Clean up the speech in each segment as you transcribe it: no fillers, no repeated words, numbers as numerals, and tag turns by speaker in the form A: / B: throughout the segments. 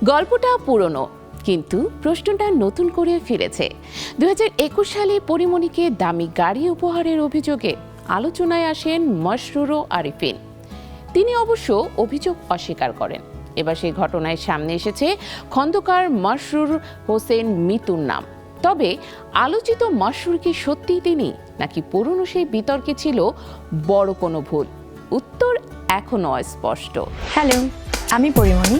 A: গল্পটা পুরনো, কিন্তু প্রশ্নটা নতুন করে ফিরেছে। 2021 সালে পরিমণিকে দামি গাড়ি উপহারের অভিযোগে আলোচনায় আসেন মশরুর আরিফিন। তিনি অবশ্য অভিযোগ অস্বীকার করেন। এবার সেই ঘটনায় সামনে এসেছে খন্দকার মশরুর হোসেন মিতুর নাম। তবে আলোচিত মশরুর কি সত্যিই তিনি, নাকি পুরনো সেই বিতর্কে ছিল বড় কোনো ভুল? উত্তর এখনো অস্পষ্ট।
B: হ্যালো, আমি পরিমণি।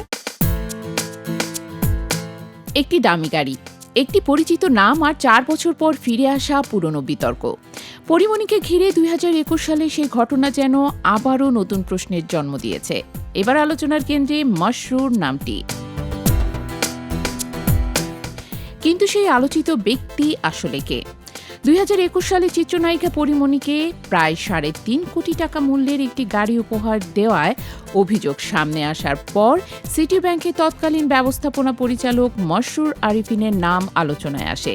A: একটি দামি গাড়ি, একটি পরিচিত নাম, আর 4 বছর পর ফিরে আসা পুরনো বিতর্ক। পরিমণিকে ঘিরে 2021 সালে সেই ঘটনা যেন আবারও নতুন প্রশ্নের জন্ম দিয়েছে। এবার আলোচনার কেন্দ্রে মশরুর নামটি। কিন্তু সেই আলোচিত ব্যক্তি আসলে কে? 2021 সালে চিত্রনায়িকা পরিমণিকে প্রায় 3.5 কোটি টাকা মূল্যের একটি গাড়ি উপহার দেওয়ায় অভিযোগ সামনে আসার পর সিটি ব্যাংকের তৎকালীন ব্যবস্থাপনা পরিচালক মশরুর আরিফিনের নাম আলোচনায় আসে।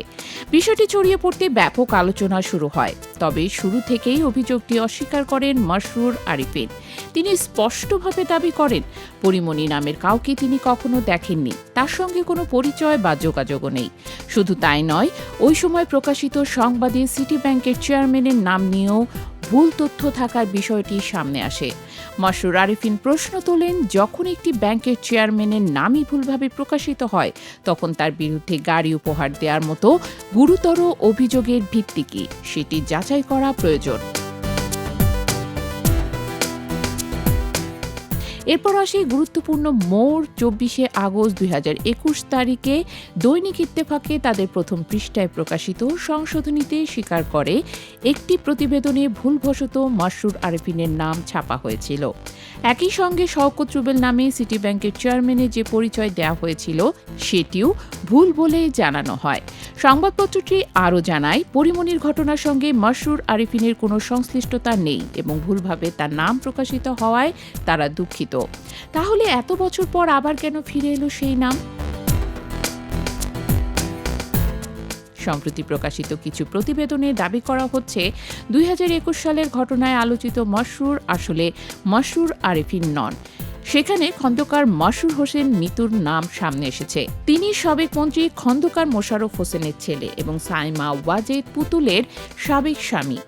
A: বিষয়টি ছড়িয়ে পড়তে ব্যাপক আলোচনা শুরু হয়। তবে শুরু থেকেই অভিযোগটি অস্বীকার করেন মশরুর আরিফিন। তিনি স্পষ্টভাবে দাবি করেন, পরিমণি নামের কাউকে তিনি কখনো দেখেননি, তার সঙ্গে কোনো পরিচয় বা যোগাযোগও নেই। শুধু তাই নয়, ওই সময় প্রকাশিত সংবাদে সিটি ব্যাংকের চেয়ারম্যানের নাম নিয়েও ভুল তথ্য থাকার বিষয়টি সামনে আসে। মশরুর আরিফিন প্রশ্ন তোলেন, যখন একটি ব্যাংকের চেয়ারম্যানের নামই ভুলভাবে প্রকাশিত হয়, তখন তার বিরুদ্ধে গাড়ি উপহার দেওয়ার মতো গুরুতর অভিযোগের ভিত্তি কি, সেটি যাচাই করা প্রয়োজন। এরপর আসে গুরুত্বপূর্ণ মোড়। 24শে আগস্ট 2021 তারিখে দৈনিক ইত্তেফাকে তাদের প্রথম পৃষ্ঠায় প্রকাশিত সংশোধনীতে স্বীকার করে একটি প্রতিবেদনে ভুলবশত মশরুর আরিফিনের নাম ছাপা হয়েছিল। একই সঙ্গে শওকত রুবেল নামে সিটি ব্যাংকের চেয়ারম্যানের যে পরিচয় দেওয়া হয়েছিল সেটিও ভুল বলে জানানো হয়। সংবাদপত্রটি আরও জানায়, পরিমণির ঘটনার সঙ্গে মশরুর আরিফিনের কোনো সংশ্লিষ্টতা নেই এবং ভুলভাবে তার নাম প্রকাশিত হওয়ায় তারা দুঃখিত। তাহলে এত বছর পর আবার কেন ফিরে এলো সেই নাম? সম্প্রতি প্রকাশিত কিছু প্রতিবেদনে দাবি করা হচ্ছে 2021 সালের ঘটনায় আলোচিত মশরুর আসলে মশরুর আরিফিন নন। সেখানে খন্দকার মশরুর হোসেন মিতুর নাম সামনে এসেছে। তিনি সাবেক মন্ত্রী খন্দকার মোশাররফ হোসেনের ছেলে এবং সাইমা ওয়াজেদ পুতুলের সাবেক স্বামী।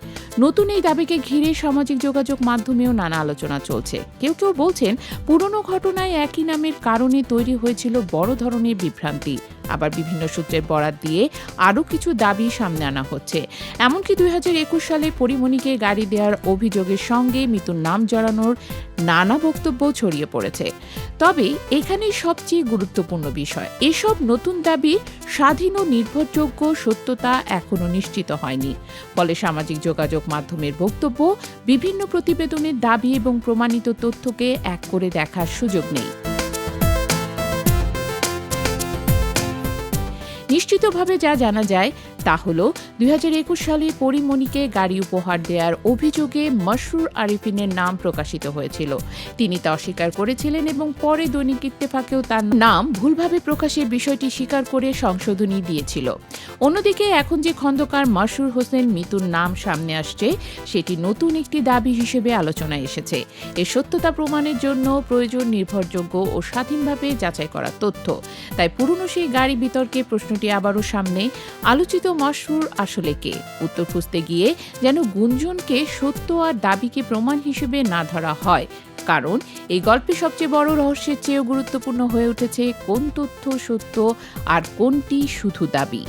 A: নতুন এই দাবিকে ঘিরে সামাজিক যোগাযোগ মাধ্যমেও নানা আলোচনা চলছে। কেউ কেউ বলছেন, পুরনো ঘটনায় একই নামের কারণে তৈরি হয়েছিল বড় ধরনের বিভ্রান্তি। আবার বিভিন্ন সূত্রের বরাত দিয়ে আরও কিছু দাবি সামনে আনা হচ্ছে। এমনকি 2021 সালে পরিমণিকে গাড়ি দেওয়ার অভিযোগের সঙ্গে মিতুর নাম জড়ানোর নানা বক্তব্য ছড়িয়ে পড়েছে। তবে এখানেই সবচেয়ে গুরুত্বপূর্ণ বিষয়, এসব নতুন দাবির স্বাধীন ও নির্ভরযোগ্য সত্যতা এখনো নিশ্চিত হয়নি। ফলে সামাজিক যোগাযোগ মাধ্যমের বক্তব্য, বিভিন্ন প্রতিবেদনের দাবি এবং প্রমাণিত তথ্যকে এক করে দেখার সুযোগ নেই। নিশ্চিতভাবে যা জানা যায় তা হল, 2021 সালে পরিমণিকে গাড়ি উপহার দেওয়ার অভিযোগে মশরুর আরিফিনের নাম প্রকাশিত হয়েছিল। তিনি তা অস্বীকার করেছিলেন এবং পরে দৈনিক ইত্তেফাকেও তার নাম ভুলভাবে প্রকাশের বিষয়টি স্বীকার করে সংশোধনী দিয়েছিল। অন্যদিকে এখন যে খন্দকার মশরুর হোসেন মিতুর নাম সামনে আসছে, সেটি নতুন একটি দাবি হিসেবে আলোচনায় এসেছে। এর সত্যতা প্রমাণের জন্য প্রয়োজন নির্ভরযোগ্য ও স্বাধীনভাবে যাচাই করা তথ্য। তাই পুরনো সেই গাড়ি বিতর্কে প্রশ্নটি আবারও সামনে, আলোচিত মশরুর আসলে কে? উত্তর খুঁজতে গিয়ে যেন গুঞ্জনকে সত্য আর দাবিকে প্রমাণ হিসেবে না ধরা হয়। কারণ এই গল্পে সবচেয়ে বড় রহস্যের চেয়েও গুরুত্বপূর্ণ হয়ে উঠেছে কোন তথ্য সত্য আর কোনটি শুধু দাবি।